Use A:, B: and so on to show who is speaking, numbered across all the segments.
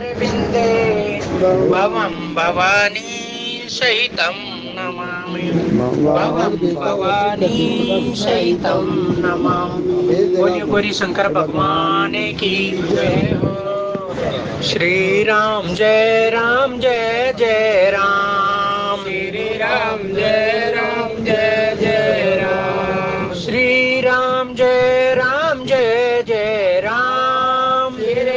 A: पदारविन्दे भवं भवानी सहितं नमामि। भवं भवानी सहितं नमामि। बोलिए बोलिए शंकर भगवान की जय हो। श्री राम जय जय राम। श्री राम जय जय राम। श्री राम जय जय राम। श्री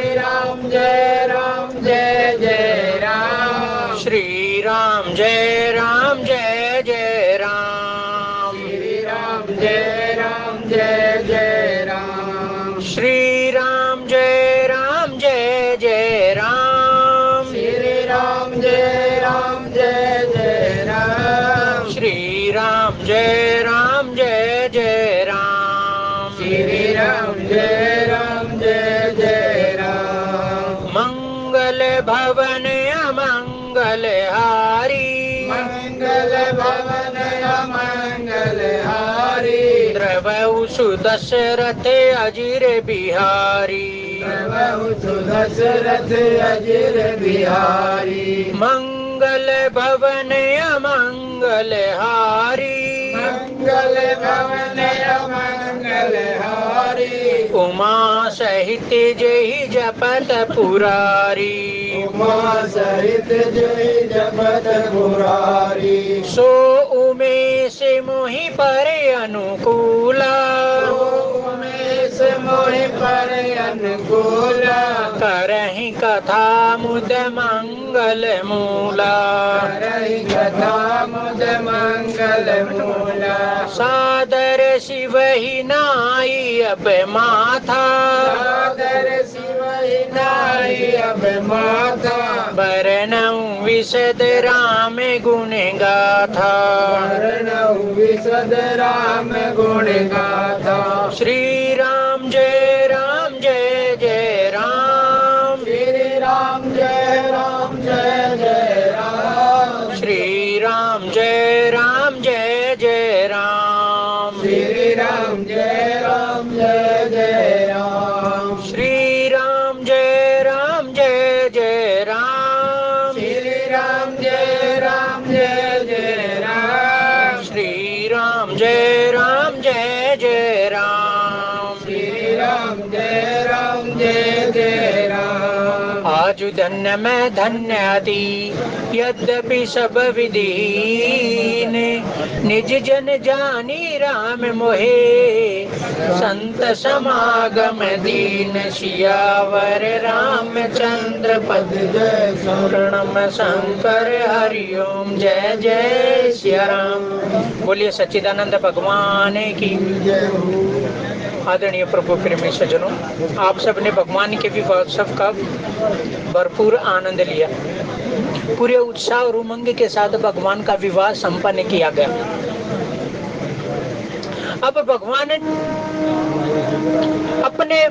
A: राम जय जय राम। श्री राम जय जय राम। श्री राम जय जय राम। श्री राम जय जय राम। श्री राम जय जय राम। श्री राम जय जय राम। श्री राम जय जय राम। मंगल भवन अमंगल हारी। मंगल भवन अमंगल हारी। द्रवहु सुदशरथ अजिर बिहारी। द्रवहु सुदशरथ अजिर बिहारी। मंगल भवन अमंगल हारी। मंगल भवन अमंगल हारी। उमा सहित जय जपत पुरारी। उमा सहित जय जपत पुरारी। सो उमेश मोहि पर अनुकूला। सो उमेश मोहि पर अनुकूला। करहि कथा मुद मंगल मूला। करहि कथा मुद मंगल मूला। सादर शिवहि नाई अब माथा। सादर शिवहि नाई अब माथा। बरनउँ विशद राम गुण गाथा। बरनउँ विशद राम गुण गाथा। श्री राम जय जय राम। श्री राम जय जय राम। श्री राम जय जय राम। श्री राम जय जय राम। श्री राम जय जय राम। श्री राम जय जय राम। श्री राम जय जय राम। श्री राम जय जय राम। आजु धन्य मैं धन्य अति यद्यपि सब विदीन। निज जन जानी राम मोहे संत समागम दीन। सियावर रामचंद्र पद जय शरणम शंकर हरिओम। जय जय सिया राम। बोलिए सच्चिदानंद भगवान की जय हो। आदरणीय प्रभु प्रेमी सज्जनों, आप सबने भगवान के विवाह का भरपूर आनंद लिया। पूरे उत्साह और उमंग के साथ भगवान का विवाह संपन्न किया गया। अब भगवान अपने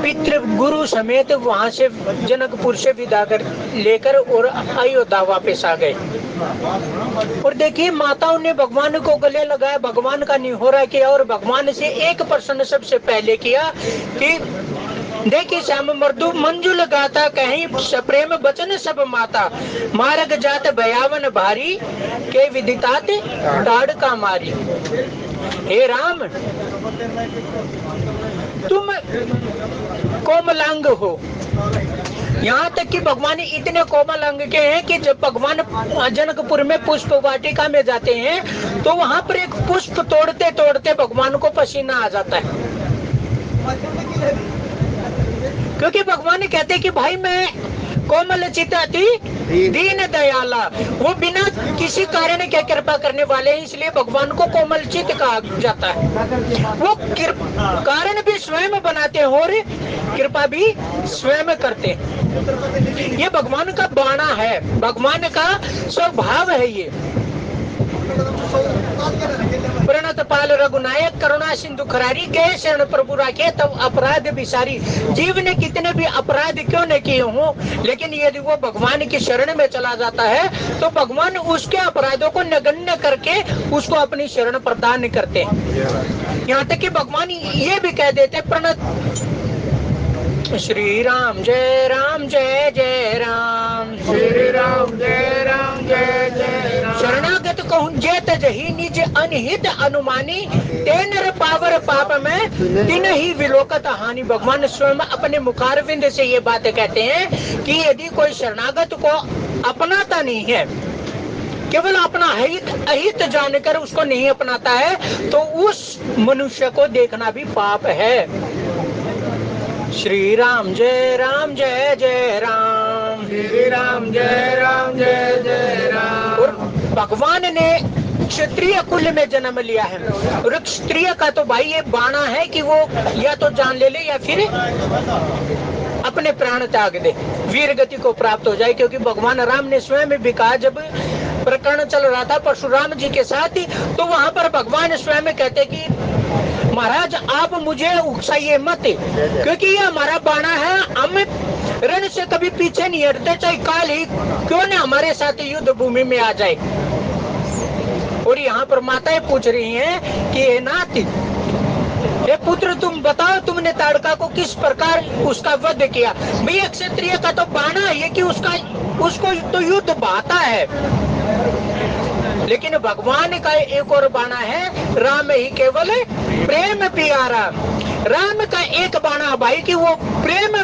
A: पितृ गुरु समेत वहां से जनकपुर से विदा कर लेकर और अयोध्या वापस आ गए। और देखिए माताओं ने भगवान को गले लगाया, भगवान का निहोरा किया और भगवान से एक प्रश्न सबसे पहले किया कि देखिए श्याम मर्दु मंजुल गाता कहीं सप्रेम बचन सब माता। मार्ग जात भयावन भारी के विदितात ताड़ का मारी। हे राम, तुम कोमलांग हो। यहाँ तक कि भगवान इतने कोमल अंग के हैं कि जब भगवान जनकपुर में पुष्प वाटिका में जाते हैं तो वहां पर एक पुष्प तोड़ते तोड़ते भगवान को पसीना आ जाता है। क्योंकि भगवान कहते कि भाई मैं कोमल चित अति दीन दयाला, वो बिना किसी कारण के कृपा करने वाले हैं, इसलिए भगवान को कोमल चित कहा जाता है। वो कारण भी स्वयं बनाते हैं और कृपा भी स्वयं करते हैं। ये भगवान का बाणा है, भगवान का स्वभाव है। ये प्रणत पाल रघुनायक करुणा सिंधु खरारी गए शरण प्रभु राखे तब अपराध विसारी। जीव ने कितने भी अपराध क्यों न किए हों, लेकिन यदि वो भगवान की शरण में चला जाता है तो भगवान उसके अपराधों को नगण्य करके उसको अपनी शरण प्रदान करते हैं। यहाँ तक कि भगवान ये भी कह देते प्रणत श्री राम जय जय राम,
B: श्री राम जय जय राम।
A: शरणागत कहूँ जेत जही निज अनहित अनुमानी, तेनर पावर पाप में दिन ही विलोकत हानि। भगवान स्वयं अपने मुखारविंद से ये बात कहते हैं कि यदि कोई शरणागत को अपनाता नहीं है, केवल अपना अहित जानकर उसको नहीं अपनाता है, तो उस मनुष्य को देखना भी पाप है। श्री राम जय जय राम,
B: श्री राम जय जय राम।
A: और भगवान ने क्षत्रिय कुल में जन्म लिया है, और क्षत्रिय का तो भाई ये बाणा है कि वो या तो जान ले या फिर अपने प्राण त्याग दे, वीर गति को प्राप्त हो जाए। क्योंकि भगवान राम ने स्वयं भी कहा, जब प्रकरण चल रहा था परशुराम जी के साथ, तो वहां पर भगवान स्वयं कहते कि महाराज आप मुझे उकसाइए मत, क्योंकि ये हमारा बाणा है, हम रण से कभी पीछे नहीं हटते, चाहे काल ही क्यों न हमारे साथ युद्ध भूमि में आ जाए। और यहाँ पर माताएं पूछ रही हैं कि हे नाथ, हे पुत्र, तुम बताओ तुमने ताड़का को किस प्रकार उसका वध किया। भैया क्षत्रिय का तो बाणा है कि उसको तो युद्ध भाता है, लेकिन भगवान का एक और बाणा है, राम ही केवल प्रेम प्यारा। राम का एक बाणा भाई कि वो प्रेम,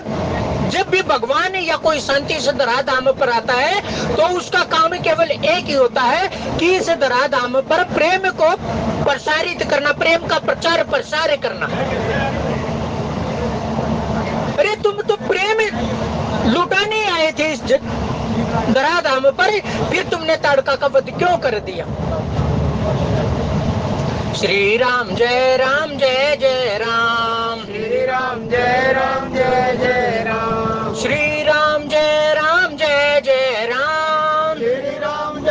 A: जब भी भगवान या कोई शांति से धराधाम पर आता है तो उसका काम केवल एक ही होता है कि इस धराधाम पर प्रेम को प्रसारित करना, प्रेम का प्रचार प्रसार करना। अरे तुम तो प्रेम लुटाने आए थे इस धराधाम पर, फिर तुमने ताड़का का वध क्यों कर दिया। श्री राम जय जय राम,
B: श्री राम जय जय राम।
A: श्री राम जय जय राम,
B: श्री राम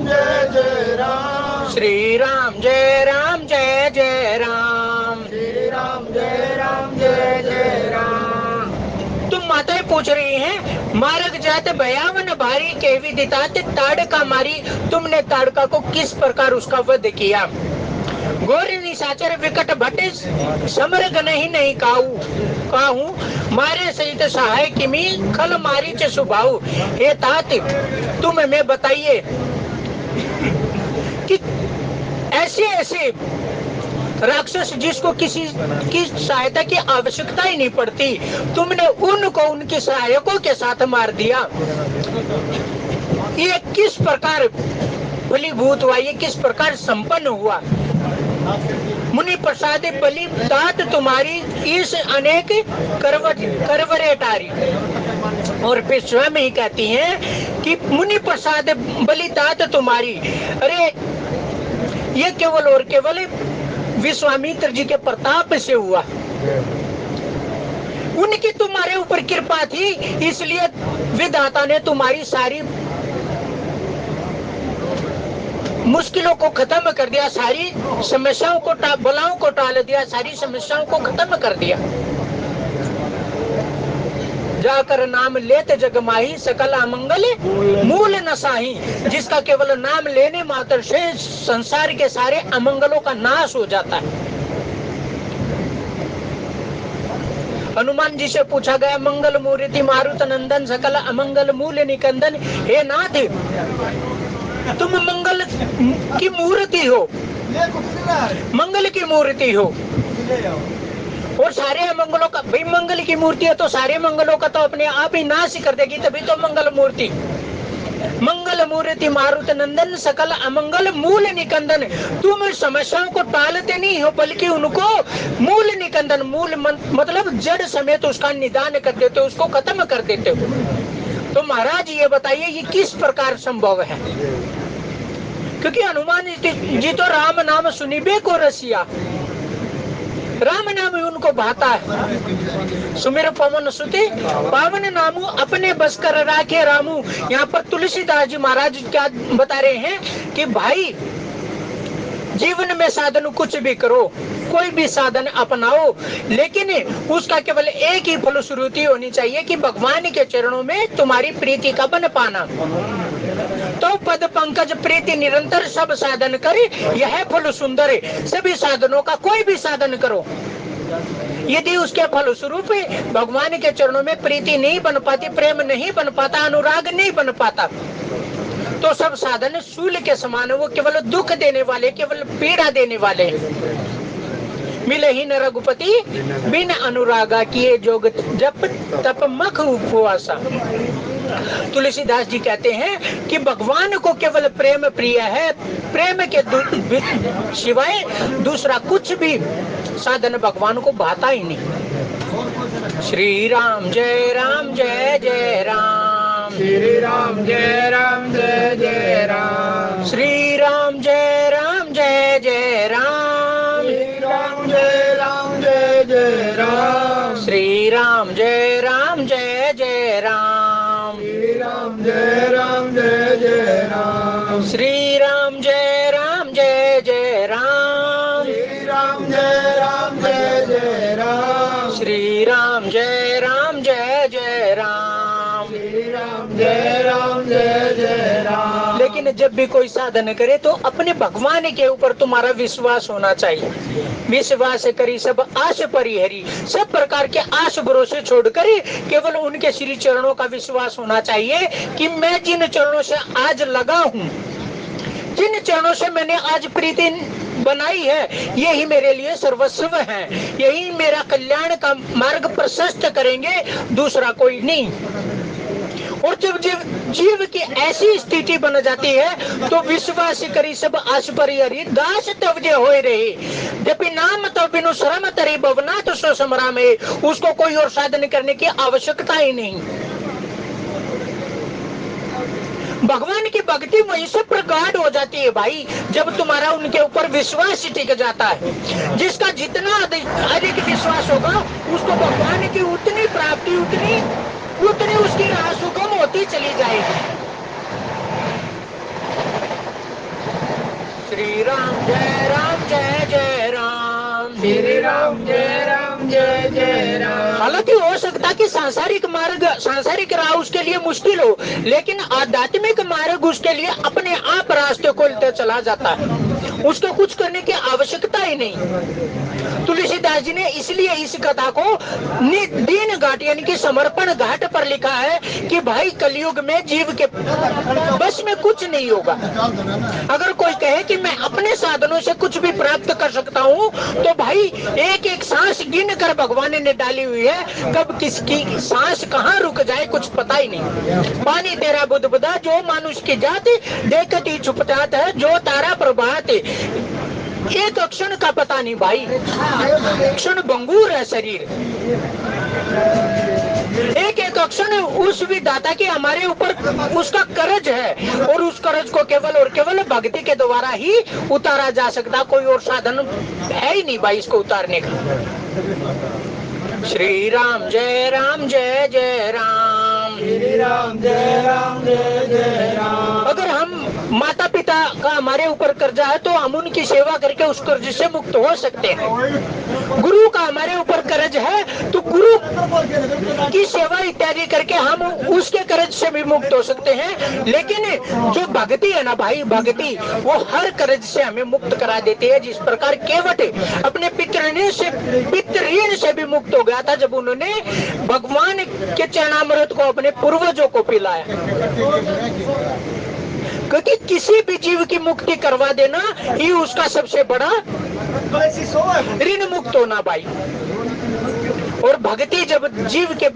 B: जय जय राम।
A: श्री राम जय जय राम,
B: श्री राम जय जय राम।
A: तुम माताएं पूछ रही हैं, मार्ग जात भयावन भारी के विदितात ताड़का मारी, तुमने ताड़का को किस प्रकार उसका वध किया। गोरी निशाचर विकट भटे समरग नहीं काहू, मारे सहित सहाय किमी खल मारी च सुभाऊ। हे तात, तुम हमें बताइए कि ऐसे राक्षस जिसको किसी की सहायता की आवश्यकता ही नहीं पड़ती, तुमने उनको उनके सहायकों के साथ मार दिया। ये किस प्रकार फलीभूत हुआ, ये किस प्रकार संपन्न हुआ। मुनि प्रसाद बलि तात तुम्हारी इस अनेक करवरे टारी। और फिर स्वयं ही कहती हैं कि मुनि प्रसाद बलि तात तुम्हारी, अरे ये केवल और केवल विश्वामित्र जी के प्रताप से हुआ, उनकी तुम्हारे ऊपर कृपा थी, इसलिए विधाता ने तुम्हारी सारी मुश्किलों को खत्म कर दिया, सारी समस्याओं को बलाओं को टाल दिया, सारी समस्याओं को खत्म कर दिया। जाकर नाम लेते जग माही, सकल अमंगल मूल नसाही। जिसका केवल नाम लेने मात्र से संसार के सारे अमंगलों का नाश हो जाता है। हनुमान जी से पूछा गया, मंगल मूर्ति मारुत नंदन सकल अमंगल मूल निकंदन। हे नाथ, तुम मंगल की मूर्ति हो, मंगल की मूर्ति हो, और सारे अमंगलों का, भाई मंगल की मूर्ति है तो सारे मंगलों का तो अपने आप ही नाश कर देगी, तभी तो मंगल मूर्ति। मंगल मूर्ति मारुत नंदन सकल अमंगल मूल निकंदन। तुम समस्याओं को टालते नहीं हो, बल्कि उनको मूल निकंदन, मूल मतलब जड़ समेत उसका निदान कर देते हो, उसको खत्म कर देते हो। तो महाराज ये बताइए ये किस प्रकार संभव है। क्योंकि हनुमान जी तो राम नाम सुनिबे को रसिया, राम नाम उनको भाता है। सुमिर पवन सुते पावन नामू, अपने बस कर राखे रामू। यहाँ पर तुलसीदास जी महाराज क्या बता रहे हैं कि भाई जीवन में साधन कुछ भी करो, कोई भी साधन अपनाओ, लेकिन उसका केवल एक ही फलश्रुति होनी चाहिए कि भगवान के चरणों में तुम्हारी प्रीति का बन पाना। तो पद पंकज प्रीति निरंतर सब साधन करे, यह फल सुंदर है। सभी साधनों का कोई भी साधन करो, यदि उसके फलस्वरूप भगवान के चरणों में प्रीति नहीं बन पाती, प्रेम नहीं बन पाता, अनुराग नहीं बन पाता, तो सब साधन शूल के समान, वो केवल दुख देने वाले, केवल पीड़ा देने वाले। मिले ही न रघुपति बिन अनुरागा, किए जोग जप तप मख उपवासा। तुलसीदास जी कहते हैं कि भगवान को केवल प्रेम प्रिय है, प्रेम के सिवाय दूसरा कुछ भी साधन भगवान को भाता ही नहीं। श्री राम जय राम जय जय राम,
B: श्री राम जय राम जय जय राम,
A: श्री राम जय राम जय जय राम,
B: श्री राम जय राम जय जय राम,
A: श्री राम जय राम जय जय राम,
B: श्री राम जय राम जय जय राम,
A: श्री राम जय राम जय जय राम,
B: श्री राम जय राम जय जय राम,
A: श्री राम जय राम जय जय राम,
B: श्री राम जय राम जय जय राम।
A: लेकिन जब भी कोई साधन करे तो अपने भगवान के ऊपर तुम्हारा विश्वास होना चाहिए। विश्वास करी सब आश परिहरी, सब प्रकार के आश भरोसे छोड़कर केवल उनके श्री चरणों का विश्वास होना चाहिए कि मैं जिन चरणों से आज लगा हूँ, जिन चरणों से मैंने आज प्रीति बनाई है, यही मेरे लिए सर्वस्व है, यही मेरा कल्याण का मार्ग प्रशस्त करेंगे, दूसरा कोई नहीं। और जब जीव की ऐसी स्थिति बन जाती है तो विश्वास करी सब आश परिहरी, दास तब जे होए रही, जब नाम तब बिनु श्रम तरी भवना तो सो समरा में, उसको कोई और साधन करने की आवश्यकता ही नहीं। भगवान की भक्ति वहीं से प्रगाढ़ हो जाती है भाई, जब तुम्हारा उनके ऊपर विश्वास टिक जाता है। जिसका जितना अधिक विश्वास होगा उसको भगवान की उतनी प्राप्ति, उतनी उसकी राह सुगम होती चली जाएगी। श्री राम जय जय राम,
B: श्री राम जय राम जय जय राम।
A: हालांकि हो सकता कि सांसारिक मार्ग, सांसारिक राह उसके लिए मुश्किल हो, लेकिन आध्यात्मिक मार्ग उसके लिए अपने आप रास्ते खोलते चला जाता है, उसको कुछ करने की आवश्यकता ही नहीं। तुलसीदास जी ने इसलिए इस कथा को दीन घाट यानी कि समर्पण घाट पर लिखा है कि भाई कलयुग में जीव के बस में कुछ नहीं होगा। अगर कोई कहे कि मैं अपने साधनों से कुछ भी प्राप्त कर सकता हूँ, तो भाई एक एक सांस गिन कर भगवान ने डाली हुई है, कब किसकी सांस कहाँ रुक जाए कुछ पता ही नहीं। पानी तेरा बुध बुधा, जो मानुष की जात देखती छुप जात है, जो तारा प्रभात, एक क्षण का पता नहीं भाई, क्षण भंगुर है शरीर। एक एक क्षण उस विधाता के हमारे ऊपर उसका कर्ज है, और उस कर्ज को केवल और केवल भक्ति के द्वारा ही उतारा जा सकता, कोई और साधन है ही नहीं भाई इसको उतारने का। श्री राम जय जय राम,
B: श्री राम जय राम जय जय राम।
A: अगर हम माता पिता का हमारे ऊपर कर्जा है तो हम उनकी सेवा करके उस कर्ज से मुक्त हो सकते हैं। गुरु का हमारे ऊपर कर्ज है तो गुरु की सेवा इत्यादि करके हम उसके कर्ज से भी मुक्त हो सकते हैं। लेकिन जो भक्ति है ना भाई, भक्ति वो हर कर्ज से हमें मुक्त करा देती है। जिस प्रकार केवट अपने पितृऋण से भी मुक्त हो गया था जब उन्होंने भगवान के चरणामृत को अपने पूर्वजों को पिलाया, क्योंकि किसी भी जीव की मुक्ति करवा देना ही उसका सबसे बड़ा ऋण मुक्त होना भाई। और भक्ति जब जीव के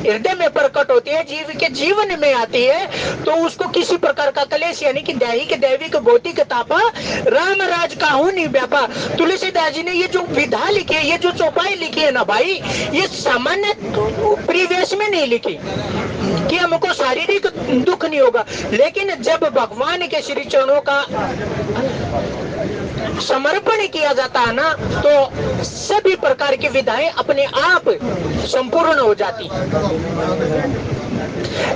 A: हृदय में प्रकट होती है, जीव के जीवन में आती है, तो उसको किसी प्रकार का कलेश यानी कि दैहिक दैविक भौतिक तापा राम राज काहू नहीं व्यापा। तुलसीदास जी ने ये जो विधा लिखी है, ये जो चौपाई लिखी है ना भाई, ये सामान्य परिवेश में नहीं लिखी कि हमको शारीरिक दुख नहीं होगा, लेकिन जब भगवान के श्री चरणों का समर्पण किया जाता है ना, तो सभी प्रकार की विधाएं अपने आप संपूर्ण हो जाती।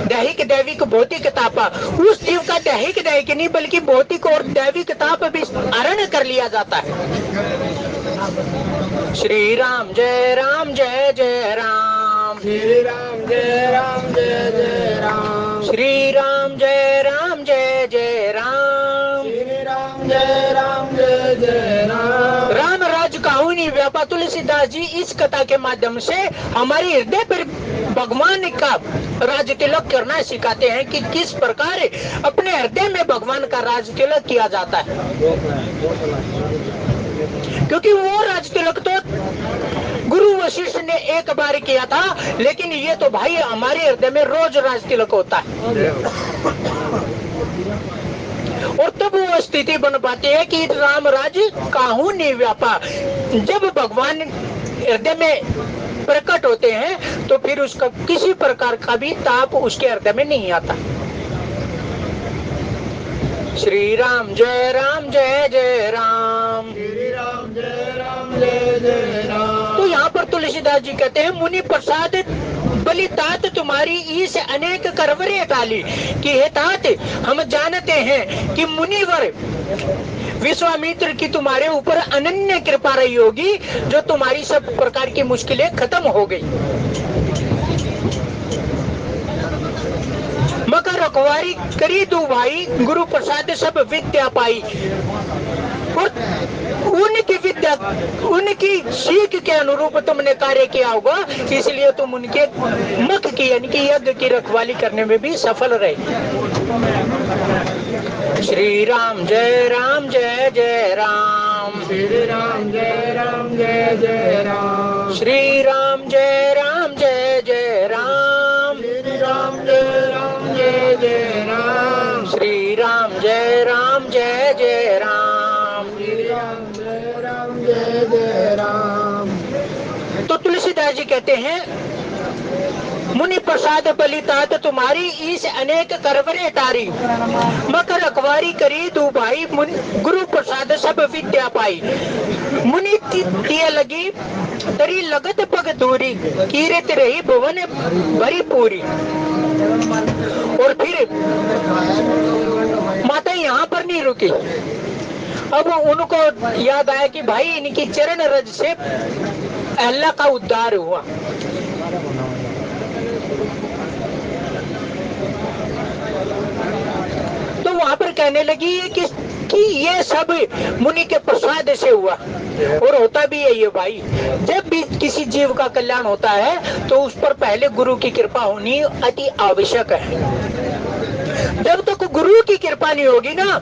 A: दैहिक दैविक भौतिक तापा, उस जीव का दैहिक दैहिक नहीं बल्कि भौतिक और दैविक ताप भी हरण कर लिया जाता है। श्री राम जय जय राम,
B: श्री राम जय राम जय जय राम,
A: श्री राम जय जय राम,
B: श्री राम जय राम जय जय राम।
A: राम राज काहू नहीं व्यापा, तुलसीदास जी इस कथा के माध्यम से हमारे हृदय पर भगवान का राज तिलक करना सिखाते हैं कि किस प्रकार अपने हृदय में भगवान का राज तिलक किया जाता है। क्योंकि वो राज तिलक तो गुरु वशिष्ठ ने एक बार किया था, लेकिन ये तो भाई हमारे हृदय में रोज राज तिलक होता है। और तब वो स्थिति बन पाती है कि राम राज काहू नहीं व्यापा। जब भगवान हृदय में प्रकट होते हैं तो फिर उसका किसी प्रकार का भी ताप उसके हृदय में नहीं आता। श्री राम जय राम जय जय राम,
B: श्री राम जय राम जय जय राम।
A: तो यहाँ पर तुलसीदास जी कहते हैं मुनि प्रसाद बलि तात तुम्हारी ईस अनेक करवरे टाली, कि हे तात हम जानते हैं कि मुनिवर विश्वामित्र की तुम्हारे ऊपर अनन्य कृपा रही होगी, जो तुम्हारी सब प्रकार की मुश्किलें खत्म हो गई। मकर रखवारी करी दो भाई, गुरु प्रसाद सब विद्या पाई। और उनकी विद्या, उनकी सीख के अनुरूप तुमने कार्य किया होगा, इसलिए तुम उनके मुख की यानी कि यज्ञ की रखवाली करने में भी सफल रहे। श्री राम जय राम जय जय राम,
B: श्री राम जय राम जय जय राम।
A: श्री राम जय राम जय जय राम,
B: श्री राम जय राम जय जय राम।
A: श्री राम जय राम जय जय राम,
B: श्री राम जय राम जय जय राम।
A: तो तुलसीदास जी कहते हैं मुनि प्रसाद बलि तात तुम्हारी ईस अनेक करवरे टारी, मकर अखबारी करी दू भाई, गुरु प्रसाद सब विद्या पाई। मुनि तिय लगी तरी लगत पग दूरी, कीरत रही भुवन भरी पूरी। और फिर माता यहाँ पर नहीं रुकी, अब उनको याद आया कि भाई इनकी चरण रज से अल्लाह का उद्धार हुआ। तो वहां पर कहने लगी कि ये सब मुनि के प्रसाद से हुआ। और होता भी है ये भाई, जब भी किसी जीव का कल्याण होता है तो उस पर पहले गुरु की कृपा होनी अति आवश्यक है। जब तक गुरु की कृपा नहीं होगी ना,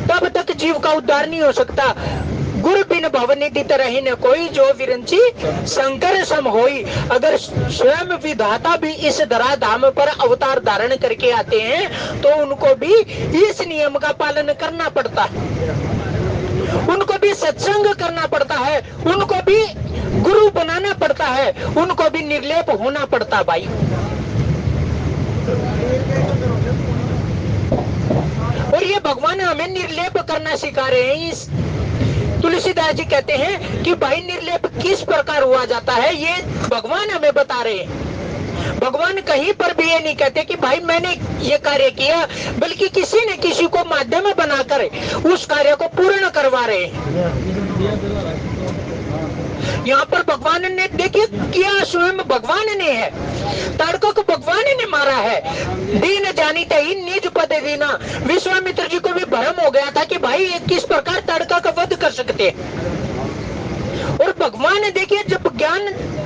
A: तब तक जीव का उद्धार नहीं हो सकता। गुरु बिन भवनिधि तरहि न कोई, जो विरंची शंकर सम होई। अगर स्वयं विधाता भी इस धरा धाम पर अवतार धारण करके आते हैं तो उनको भी इस नियम का पालन करना पड़ता है, उनको भी सत्संग करना पड़ता है, उनको भी गुरु बनाना पड़ता है, उनको भी निर्लेप होना पड़ता भाई। और ये भगवान हमें निर्लेप करना सिखा रहे हैं। इस तुलसीदास जी कहते हैं कि भाई निर्लेप किस प्रकार हुआ जाता है, ये भगवान हमें बता रहे हैं। भगवान कहीं पर भी ये नहीं कहते कि भाई मैंने ये कार्य किया, बल्कि किसी न किसी को माध्यम बनाकर उस कार्य को पूर्ण करवा रहे हैं। यहाँ पर भगवान ने देखिए किया, स्वयं भगवान ने है, ताड़कों को भगवान ने मारा है। दीन जानीते ही निज पद दीना, विश्वामित्र जी को भी भ्रम हो गया था कि भाई ये किस प्रकार ताड़का का वध कर सकते हैं। और भगवान ने देखिए जब ज्ञान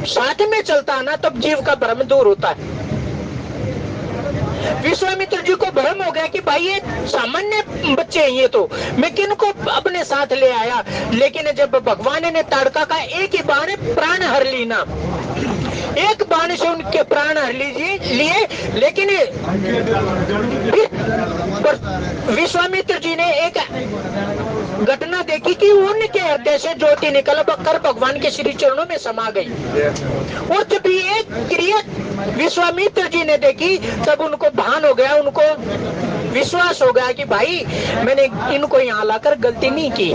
A: साथ में चलता है ना, तब जीव का भ्रम दूर होता है। विश्वामित्र जी को भ्रम हो गया कि भाई ये सामान्य बच्चे हैं, ये तो मैं किनको अपने साथ ले आया। लेकिन जब भगवान ने ताड़का का एक ही बाण प्राण हर ली ना, एक बाण से उनके प्राण हर लिए, लेकिन विश्वामित्र जी ने एक घटना देखी कि उनके हृदय से ज्योति निकल कर भगवान के श्री चरणों में समा गई। और जब ये क्रिया विश्वामित्र जी ने देखी, तब उनको भान हो गया, उनको विश्वास हो गया कि भाई मैंने इनको यहाँ लाकर गलती नहीं की।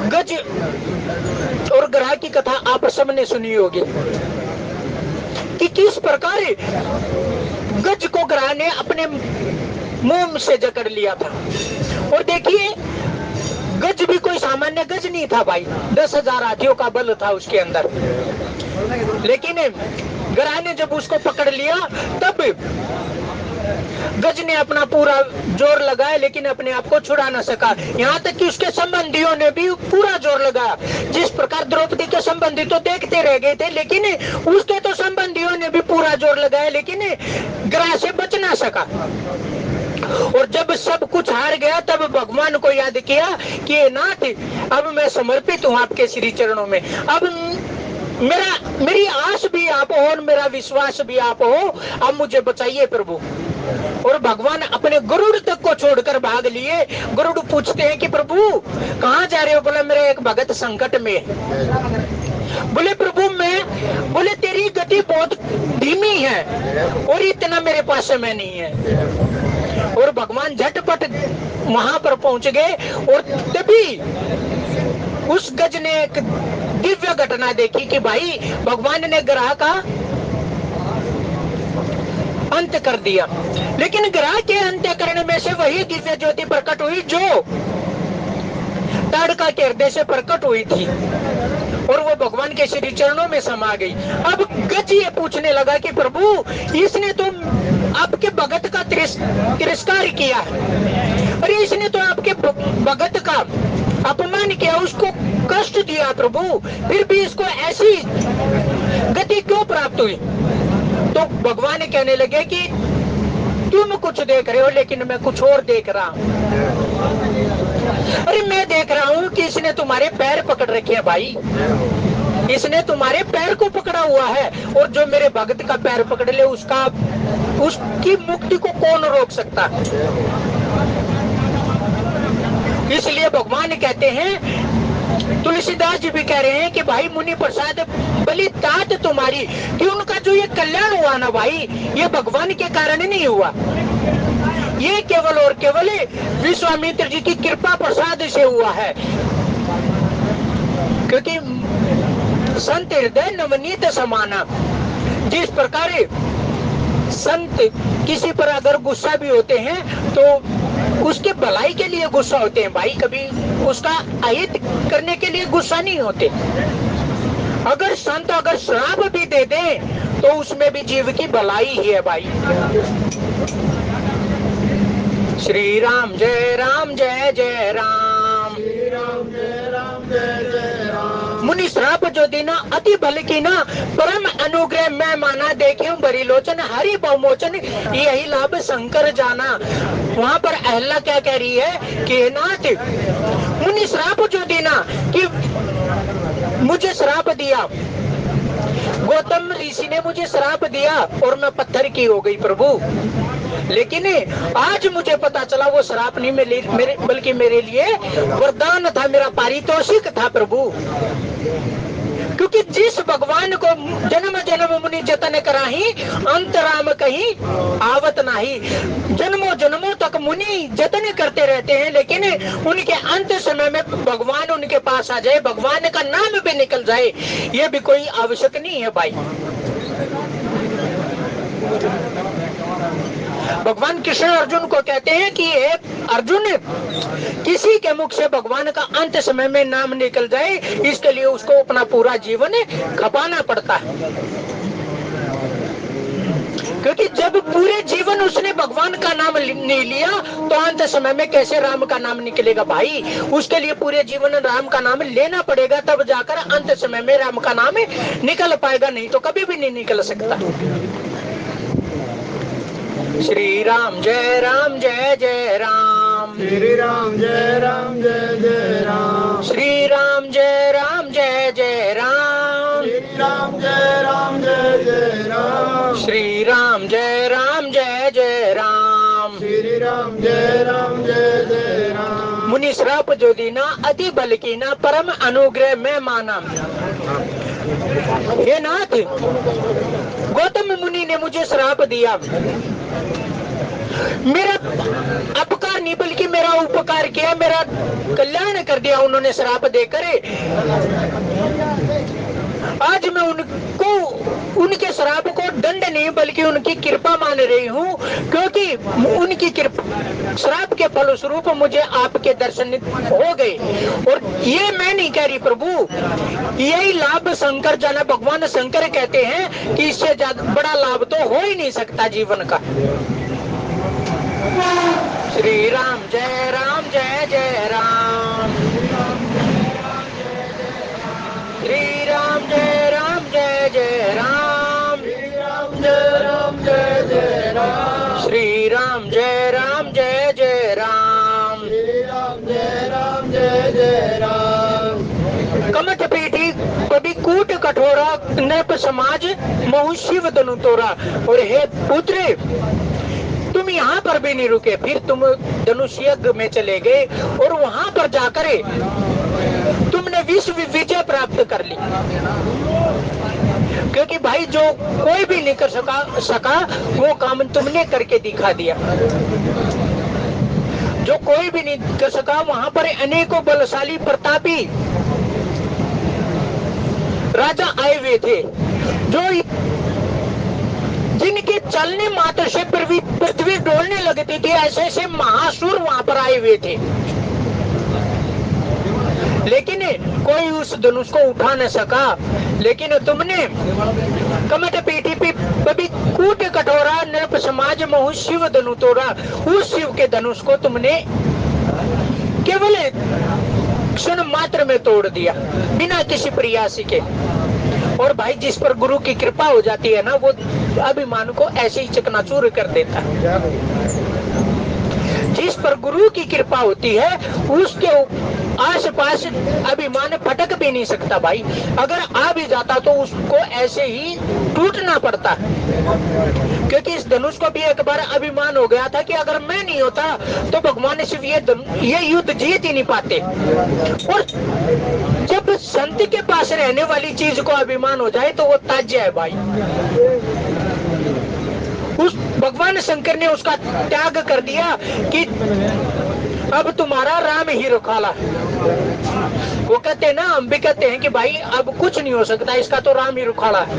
A: गज और ग्रह की कथा आप सबने सुनी होगी कि किस प्रकार गज को ग्रह ने अपने मुंह से जकड़ लिया था। और देखिए गज भी कोई सामान्य गज नहीं था भाई, 10,000 हाथियों का बल था उसके अंदर। लेकिन ग्रह ने जब उसको पकड़ लिया, तब गज ने अपना पूरा जोर लगाया लेकिन अपने आप को छुड़ा न सका। यहाँ तक कि उसके संबंधियों ने भी पूरा जोर लगाया। जिस प्रकार द्रौपदी के संबंधी तो देखते रह गए थे, लेकिन उसके तो संबंधियों ने भी पूरा जोर लगाया, लेकिन ग्रह से बच ना सका। और जब सब कुछ हार गया तब भगवान को याद किया कि नाथ, अब मैं समर्पित हूँ आपके श्री चरणों में। अब मेरी आस भी आप हो और मेरा विश्वास भी आप हो। अब मुझे बचाइए प्रभु। और भगवान अपने गरुड़ तक को छोड़कर भाग लिए। गरुड़ पूछते हैं कि प्रभु कहाँ जा रहे हो? बोला मेरा एक भगत संकट में है। बोले प्रभु बोले तेरी गति बहुत धीमी है और इतना मेरे पास समय नहीं है। और भगवान झटपट वहां पर पहुंच गए और तभी उस गज ने एक दिव्य घटना देखी कि भाई भगवान ने ग्रह का अंत कर दिया। लेकिन ग्रह के अंत करने में से वही दिव्य ज्योति प्रकट हुई जो ताड़का के हृदय से प्रकट हुई थी और वो भगवान के श्री चरणों में समा गई। अब गज ये पूछने लगा कि प्रभु इसने तो आपके भगत का तिरस्कार किया, अरे इसने तो आपके भगत का अपमान किया, उसको कष्ट दिया प्रभु, फिर भी इसको ऐसी गति क्यों प्राप्त हुई? तो भगवान कहने लगे कि तुम कुछ देख रहे हो लेकिन मैं कुछ और देख रहा हूं। अरे मैं देख रहा हूं कि इसने तुम्हारे पैर पकड़ रखे हैं भाई, इसने तुम्हारे पैर को पकड़ा हुआ है और जो मेरे भगत का पैर पकड़ ले उसकी मुक्ति को कौन रोक सकता? इसलिए भगवान कहते हैं, तुलसीदास जी भी कह रहे हैं कि भाई मुनि प्रसाद बलि तात तुम्हारी, कि उनका जो ये कल्याण हुआ ना भाई, ये भगवान के कारण नहीं हुआ, ये केवल और केवल विश्वामित्र जी की कृपा प्रसाद से हुआ है। क्योंकि संत हृदय नवनीत समाना, जिस प्रकार संत किसी पर अगर गुस्सा भी होते हैं तो उसके भलाई के लिए गुस्सा होते हैं भाई, कभी उसका अहित करने के लिए गुस्सा नहीं होते। अगर संत अगर श्राप भी दे दे तो उसमें भी जीव की भलाई ही है भाई। श्री राम जय राम जय जय राम,
B: श्री राम जय राम जय जय राम।
A: मुनि श्राप जो देना अति भल की ना, परम अनुग्रह मैं माना, देखे बरी लोचन हरि बहुमोचन, यही लाभ शंकर जाना। वहाँ पर अहल्या क्या कह रही है कि नाथ मुनि श्राप जो देना कि मुझे श्राप दिया, गौतम ऋषि ने मुझे श्राप दिया और मैं पत्थर की हो गई प्रभु, लेकिन आज मुझे पता चला वो श्राप नहीं मेरे बल्कि मेरे लिए वरदान था, मेरा पारितोषिक था प्रभु। क्योंकि जिस भगवान को जन्म जन्म मुनि जतन कराही, अंत राम कहीं आवत नाही। जन्मों जन्मों तक मुनि जतन करते रहते हैं, लेकिन उनके अंत समय में भगवान उनके पास आ जाए, भगवान का नाम भी निकल जाए, ये भी कोई आवश्यक नहीं है भाई। भगवान कृष्ण अर्जुन को कहते हैं कि अर्जुन, किसी के मुख से भगवान का अंत समय में नाम निकल जाए, इसके लिए उसको अपना पूरा जीवन खपाना पड़ता है। क्योंकि जब पूरे जीवन उसने भगवान का नाम नहीं लिया तो अंत समय में कैसे राम का नाम निकलेगा भाई? उसके लिए पूरे जीवन राम का नाम लेना पड़ेगा, तब जाकर अंत समय में राम का नाम निकल पाएगा, नहीं तो कभी भी नहीं निकल सकता। श्री राम जय जय राम,
B: श्री राम जय जय राम,
A: श्री राम जय जय राम,
B: श्री राम जय जय राम,
A: श्री राम जय जय राम,
B: श्री राम जय जय राम।
A: मुनि श्राप जो दीना अति बल की ना, परम अनुग्रह मैं माना। हे नाथ, गौतम मुनि ने मुझे श्राप दिया, मेरा अपकार नहीं बल्कि मेरा उपकार किया, मेरा कल्याण कर दिया उन्होंने श्राप देकर। आज मैं उनके श्राप को दंड नहीं बल्कि उनकी कृपा मान रही हूँ, क्योंकि उनकी कृपा श्राप के फलस्वरूप मुझे आपके दर्शन हो गए। और ये मैं नहीं कह रही प्रभु, यही लाभ शंकर जाना। भगवान शंकर कहते हैं कि इससे ज्यादा बड़ा लाभ तो हो ही नहीं सकता जीवन का। श्री राम जय जय राम। श्री राम जय जय राम। श्री राम जय जय राम। कमठ पीठी कभी कूट कठोरा, नृप समाज महु शिव धनु तोरा। और हे पुत्र, तुम यहाँ पर भी नहीं रुके, फिर तुम धनुष यज्ञ में चले गए और वहां पर जाकर तुमने विश्व विजय प्राप्त कर ली। क्योंकि भाई जो कोई भी नहीं कर सका वो काम तुमने करके दिखा दिया। जो कोई भी नहीं कर सका, वहां पर अनेकों बलशाली प्रतापी राजा आए हुए थे, जो जिनके चलने मात्र से पृथ्वी डोलने लगती थी। ऐसे ऐसे महासुर वहां पर आए हुए थे, लेकिन कोई उस धनुष को उठा न सका। लेकिन तुमने कमठ पीठी पे कभी कूट कठोरा, नृप समाज महु शिव धनु तोरा। उस शिव के धनुष को तुमने केवल क्षण मात्र में तोड़ दिया, बिना किसी प्रयास के। और भाई जिस पर गुरु की कृपा हो जाती है ना, वो अभिमान को ऐसे ही चकनाचूर कर देता है। जिस पर गुरु की कृपा होती है उसके आस पास अभिमान फटक भी नहीं सकता भाई। अगर आ भी जाता तो उसको ऐसे ही टूटना पड़ता, क्योंकि इस धनुष को भी एक बार अभिमान हो गया था कि अगर मैं नहीं होता तो भगवान शिव ये युद्ध जीत ही नहीं पाते। और जब संत के पास रहने वाली चीज को अभिमान हो जाए तो वो त्याज्य है भाई। उस भगवान शंकर ने उसका त्याग कर दिया कि अब तुम्हारा राम ही रुखाला। वो कहते हैं ना, हम भी कहते हैं कि भाई अब कुछ नहीं हो सकता, इसका तो राम ही रुखाला है।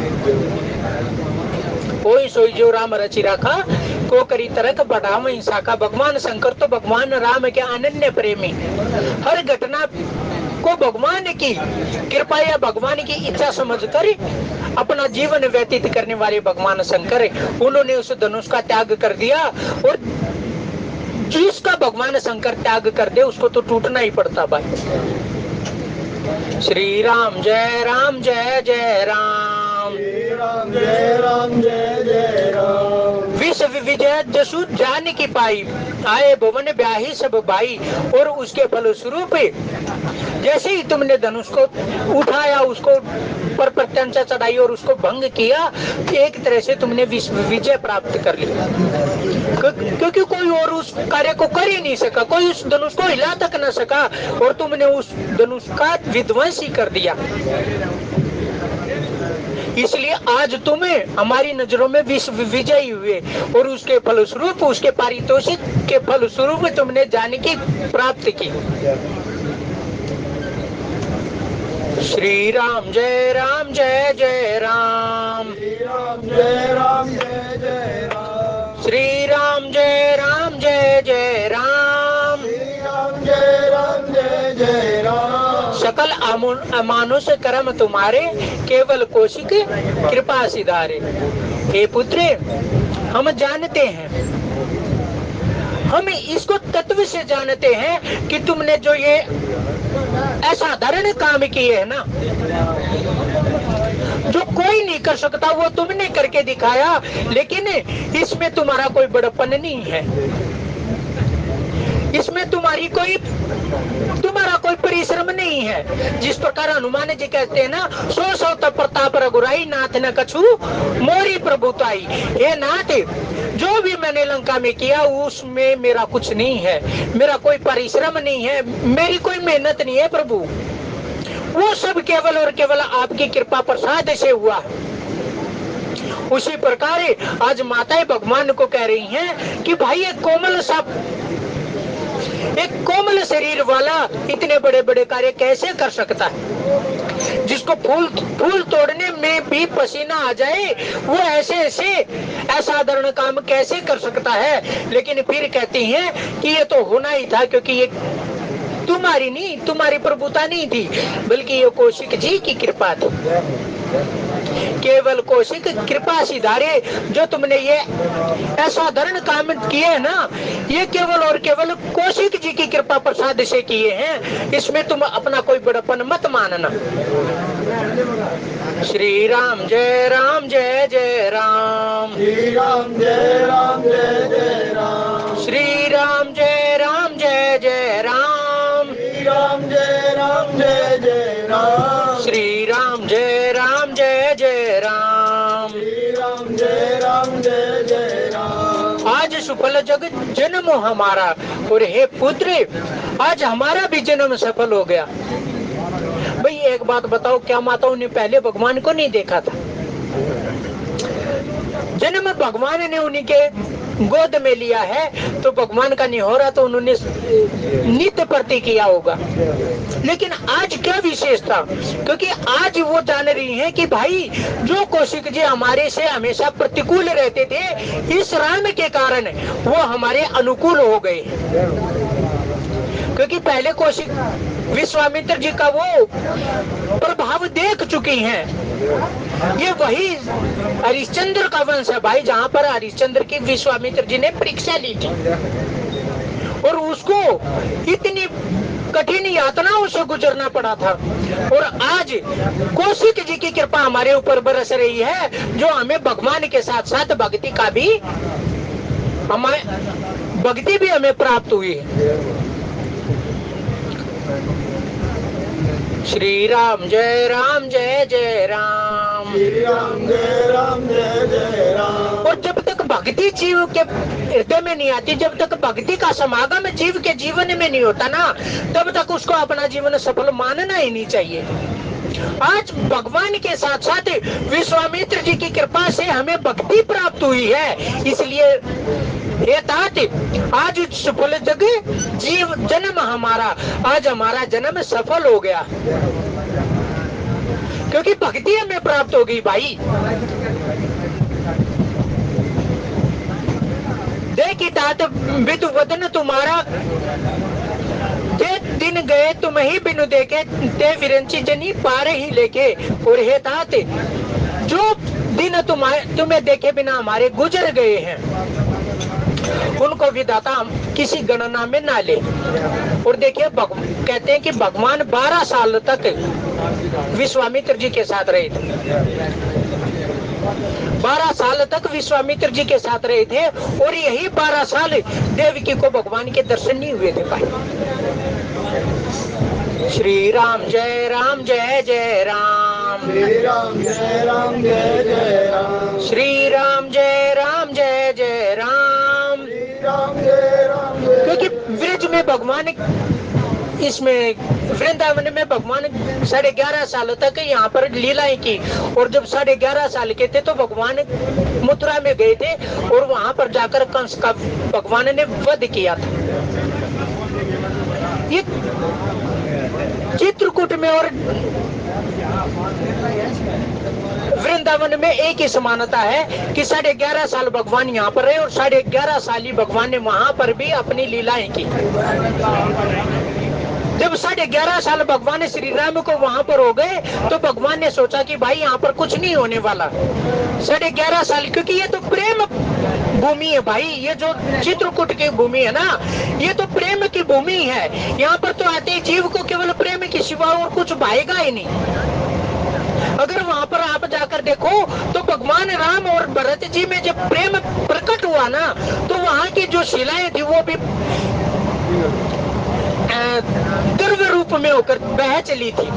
A: कोई सोई जो राम रचि रखा, को करी तरक बढ़ाव हिंसा का। भगवान शंकर तो भगवान राम के अनन्य प्रेमी, हर घटना को भगवान की कृपा या भगवान की इच्छा समझकर अपना जीवन व्यतीत करने वाले भगवान शंकर, उन्होंने उस धनुष का त्याग कर दिया। और जिसका भगवान शंकर त्याग कर दे उसको तो टूटना ही पड़ता भाई। श्री राम जय जय राम। विश्व विजय जसु जान की पाई, आए भुवन ब्याही सब भाई। और उसके फलस्वरूप जैसे ही तुमने धनुष को उठाया, उसको पर प्रत्यंचा चढ़ाई और उसको भंग किया, एक तरह से तुमने विश्व विजय प्राप्त कर ली। क्योंकि कोई और उस कार्य को कर ही नहीं सका, कोई उस धनुष को हिला तक न सका, और तुमने उस धनुष का विध्वंस ही कर दिया। इसलिए आज तुम्हें हमारी नजरों में विश्व विजयी हुए, और उसके फलस्वरूप, उसके पारितोषिक के फलस्वरूप तुमने जाने की प्राप्त की। श्री राम जय जय राम। श्री राम जय जय राम। सकल अमानुष कर्म तुम्हारे, केवल कौशिक कृपा सिधारे। हे पुत्र, हम जानते हैं, हम इसको तत्व से जानते हैं कि तुमने जो ये असाधारण काम किए है ना, जो कोई नहीं कर सकता वो तुमने करके दिखाया। लेकिन इसमें तुम्हारा कोई बड़प्पन नहीं है, इसमें तुम्हारा कोई परिश्रम नहीं है। जिस प्रकार हनुमान जी कहते हैं ना, सौ तप प्रताप रघुराई, नाथ न कछु मोरी प्रभुताई। हे नाथ, जो भी मैंने लंका में किया उसमें मेरा कुछ नहीं है, मेरा कोई परिश्रम नहीं है, मेरी कोई मेहनत नहीं है प्रभु। वो सब केवल और केवल आपकी कृपा प्रसाद से हुआ। उसी प्रकार आज माताएं भगवान को कह रही हैं कि भाई एक कोमल शरीर वाला इतने बड़े बड़े कार्य कैसे कर सकता है। जिसको फूल तोड़ने में भी पसीना आ जाए, वो ऐसे असाधारण काम कैसे कर सकता है। लेकिन फिर कहती हैं कि ये तो होना ही था, क्योंकि ये तुम्हारी प्रभुता नहीं थी, बल्कि ये कौशिक जी की कृपा थी। केवल कौशिक कृपा सिधारे, जो तुमने ये असाधारण काम किए हैं ना, ये केवल और केवल कौशिक जी की कृपा प्रसाद से किए हैं, इसमें तुम अपना कोई बड़प्पन मत मानना। श्री राम जय राम जय जय राम,
B: श्री राम जय राम जय जय राम,
A: श्री राम जय राम जय जय राम,
B: श्री राम जय राम जय जय राम,
A: श्री राम जय राम जय जय राम,
B: श्री राम जय राम जय जय राम।
A: आज सफल जग जन्म हमारा, और हे पुत्र आज हमारा भी जन्म सफल हो गया। भाई एक बात बताओ, क्या माताओं ने पहले भगवान को नहीं देखा था? जन्म भगवान ने उन्हीं के गोद में लिया है, तो भगवान का निहोरा तो उन्होंने नित्य प्रति किया होगा। लेकिन आज क्या विशेष था? क्योंकि आज वो जान रही हैं कि भाई जो कौशिक जी हमारे से हमेशा प्रतिकूल रहते थे, इस राम के कारण वो हमारे अनुकूल हो गए। क्योंकि पहले कौशिक विश्वामित्र जी का वो प्रभाव देख चुकी हैं। ये वही हरिश्चंद्र का वंश है भाई, जहाँ पर हरिश्चंद्र की विश्वामित्र जी ने परीक्षा ली थी, और उसको इतनी कठिन यातनाओं से गुजरना पड़ा था। और आज कौशिक जी की कृपा हमारे ऊपर बरस रही है, जो हमें भगवान के साथ साथ भक्ति का भी हमें प्राप्त हुई है। श्री राम जय जय राम,
B: श्री राम जय राम जय जय राम।
A: और जब तक भक्ति जीव के हृदय में नहीं आती, जब तक भक्ति का समागम जीव के जीवन में नहीं होता ना, तब तक उसको अपना जीवन सफल मानना ही नहीं चाहिए। आज भगवान के साथ साथ विश्वामित्र जी की कृपा से हमें भक्ति प्राप्त हुई है, इसलिए हे तात आज सफल जग जीव जन्म हमारा, आज हमारा जन्म सफल हो गया, क्योंकि भक्ति हमें प्राप्त हो गई भाई। देखी तात विदु वदन तुम्हारा, जे दिन गए तुम ही बिनु देखे, ते विरंची जनी पार ही लेके। और हे तात जो दिन तुम्हें देखे बिना हमारे गुजर गए हैं, उनको विधाता हम किसी गणना में ना ले। और देखिए कहते हैं कि भगवान 12 साल तक विश्वामित्र जी के साथ रहे थे। 12 साल तक विश्वामित्र जी के साथ रहे थे, और यही 12 साल देवकी को भगवान के दर्शन नहीं हुए थे भाई। श्री राम जय जय राम,
B: श्री राम जय राम जय जय राम,
A: श्री राम जय जय राम।
B: श्री राम जय राम जय।
A: क्योंकि ब्रज में भगवान, इसमें वृंदावन में भगवान 11.5 साल तक यहाँ पर लीलाएं की, और जब 11.5 साल के थे तो भगवान मथुरा में गए थे, और वहां पर जाकर कंस का भगवान ने वध किया था। ये चित्रकूट में और वृंदावन में एक ही समानता है कि 11.5 साल भगवान यहाँ पर रहे, और 11.5 साल ही भगवान ने वहां पर भी अपनी लीलाएं की। जब 11.5 साल भगवान श्री राम को वहां पर हो गए, तो भगवान ने सोचा कि भाई यहाँ पर कुछ नहीं होने वाला। 11.5 साल, क्योंकि ये तो प्रेम भूमि है भाई, ये जो चित्रकूट की भूमि है ना, ये तो प्रेम की भूमि है। यहाँ पर तो आते जीव को केवल प्रेम के सिवा और कुछ भाएगा ही नहीं। अगर वहाँ पर आप जाकर देखो तो भगवान राम और भरत जी में जब प्रेम प्रकट हुआ ना, तो वहाँ की जो शिलाएं थी वो भी द्रव्य रूप में होकर बह चली थी।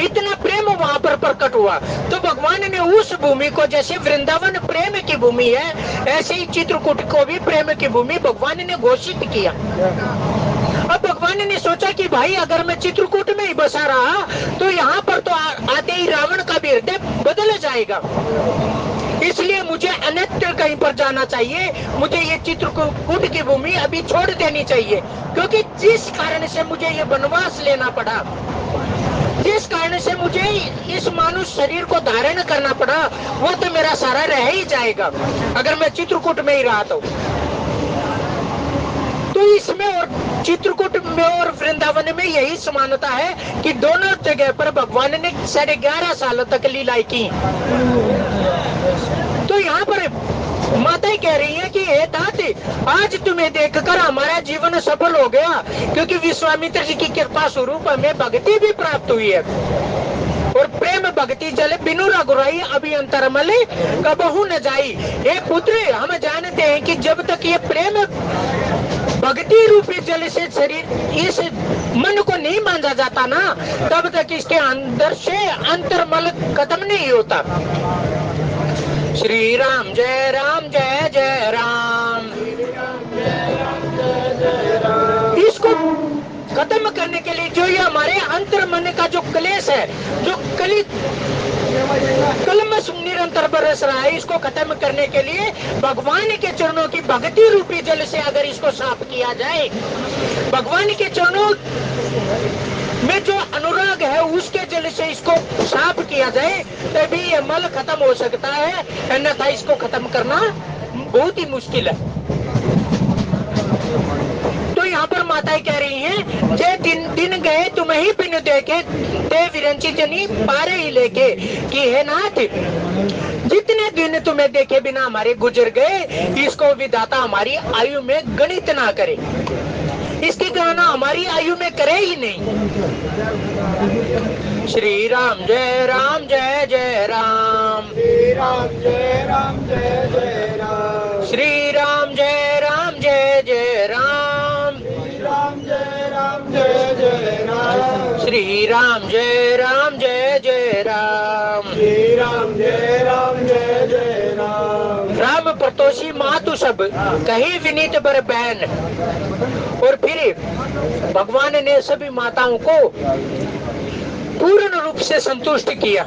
A: इतना प्रेम वहां पर प्रकट हुआ, तो भगवान ने उस भूमि को, जैसे वृंदावन प्रेम की भूमि है, ऐसे ही चित्रकूट को भी प्रेम की भूमि भगवान ने घोषित किया। अब भगवान ने सोचा कि भाई अगर मैं चित्रकूट में ही बसा रहा, तो यहाँ पर तो आते ही रावण का भी हृदय बदल जाएगा, इसलिए मुझे अन्यत्र कहीं पर जाना चाहिए। मुझे ये चित्रकूट की भूमि अभी छोड़ देनी चाहिए, क्योंकि जिस कारण से मुझे ये वनवास लेना पड़ा, जिस कारण से मुझे इस मानुष शरीर को धारण करना पड़ा, वो तो मेरा सारा रह ही जाएगा अगर मैं चित्रकूट में ही रहा तो इसमें और चित्रकूट में और वृंदावन में यही समानता है कि दोनों जगह पर भगवान ने 11.5 साल तक लीलाएं की। तो यहाँ पर माता कह रही है कि हे तात, आज तुम्हें देखकर हमारा जीवन सफल हो गया, क्योंकि विश्वामित्र जी की कृपा स्वरूप हमें भक्ति भी प्राप्त हुई है। और प्रेम भक्ति जल बिनु रघुराई अभी अंतरमल कबहू न जाई। हे पुत्र, हम जानते हैं कि जब तक ये प्रेम भक्ति रूपी जल से शरीर इस मन को नहीं मांझा जाता ना, तब तक इसके अंदर से अंतर्मल खत्म नहीं होता। श्री राम जय जय राम। इसको खत्म करने के लिए जो ये हमारे अंतर मन का जो क्लेश है, जो कलमश निरंतर बरस रहा है, इसको खत्म करने के लिए भगवान के चरणों की भक्ति रूपी जल से अगर इसको साफ किया जाए, भगवान के चरणों में जो अनुराग है उसके जल से इसको साफ किया जाए, तभी ये मल खत्म हो सकता है, अन्यथा इसको खत्म करना बहुत ही मुश्किल है। तो यहाँ पर माताएं कह रही हैं, जे दिन गए तुम्हें ही बिन देखे, ते विरंची जनी पारे ही लेके, कि हे नाथ, जितने दिन तुम्हें देखे बिना हमारे गुजर गए, इसको विधाता हमारी आयु में गणित ना करे, इसकी गणना हमारी आयु में करे ही नहीं। श्री राम जय जय राम।
B: श्री राम जय जय राम।
A: श्री राम जय जय राम। श्री राम जय जय राम।
B: श्री राम जय जय राम।
A: राम प्रतोषी मातु सब कहीं विनीत बर बहन। और फिर भगवान ने सभी माताओं को पूर्ण रूप से संतुष्ट किया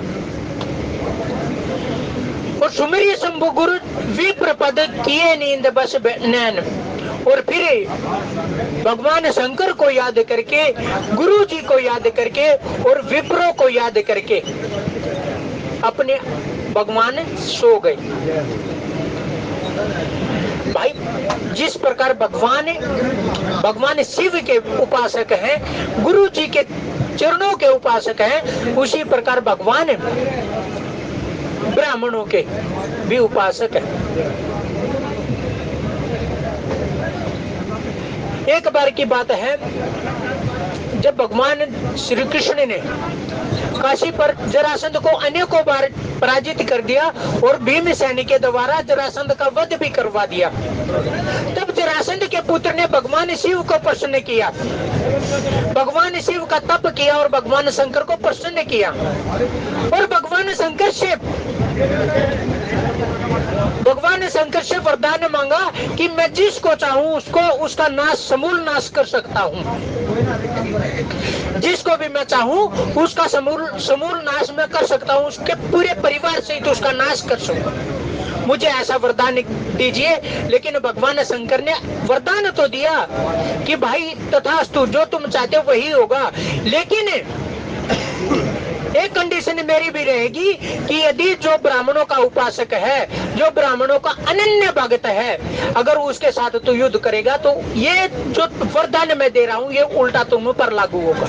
A: और सुमेरिय शंभु गुरु विप्र पद किए नींद बस नैन। और फिर भगवान शंकर को याद करके, गुरु जी को याद करके और विप्रो को याद करके अपने भगवान सो गए। भाई, जिस प्रकार भगवान शिव के उपासक हैं, गुरु जी के चरणों के उपासक हैं, उसी प्रकार भगवान ब्राह्मणों के भी उपासक हैं। एक बार की बात है, जब भगवान श्री कृष्ण ने काशी पर जरासंध को अनेकों बार पराजित कर दिया और भीमसेन के द्वारा जरासंध का वध भी करवा दिया, तब जरासंध के पुत्र ने भगवान शिव को प्रसन्न किया, भगवान शिव का तप किया और भगवान शंकर को प्रसन्न किया। और भगवान शंकर से वरदान मांगा कि मैं जिसको चाहूं उसको उसका नाश, समूल नाश कर सकता हूं। जिसको भी मैं चाहूं उसका समूल नाश मैं कर सकता हूं, उसके पूरे परिवार से तो उसका नाश कर सकूं, मुझे ऐसा वरदान दीजिए। लेकिन भगवान शंकर ने वरदान तो दिया कि भाई तथास्तु, जो तुम चाहते हो वही होगा, लेकिन एक कंडीशन मेरी भी रहेगी कि यदि जो ब्राह्मणों का उपासक है, जो ब्राह्मणों का अनन्य भक्त है, अगर उसके साथ तू युद्ध करेगा तो ये जो वरदान मैं दे रहा हूँ ये उल्टा तुम पर लागू होगा,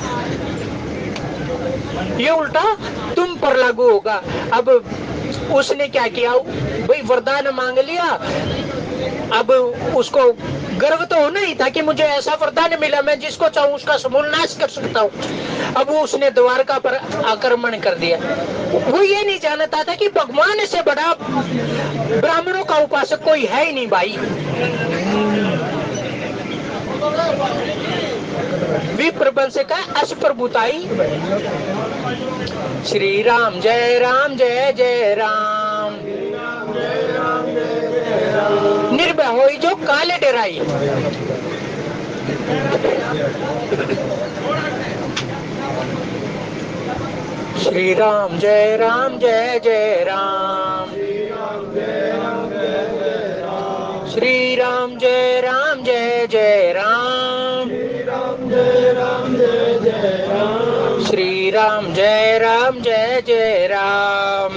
A: ये उल्टा तुम पर लागू होगा। अब उसने क्या किया भाई, वरदान मांग लिया, अब उसको गर्व तो होना ही था कि मुझे ऐसा वरदान मिला, मैं जिसको चाहूं उसका समूल नाश कर सकता हूं। अब वो उसने द्वारका पर आक्रमण कर दिया। वो ये नहीं जानता था कि भगवान से बड़ा ब्राह्मणों का उपासक कोई है ही नहीं भाई। विप्रबंश का अश्वप्रभुताई। श्री राम जय जय राम। निर्भय होई जो काले डराई। श्री राम जय जय राम। श्री राम जय जय राम। श्री राम जय जय राम।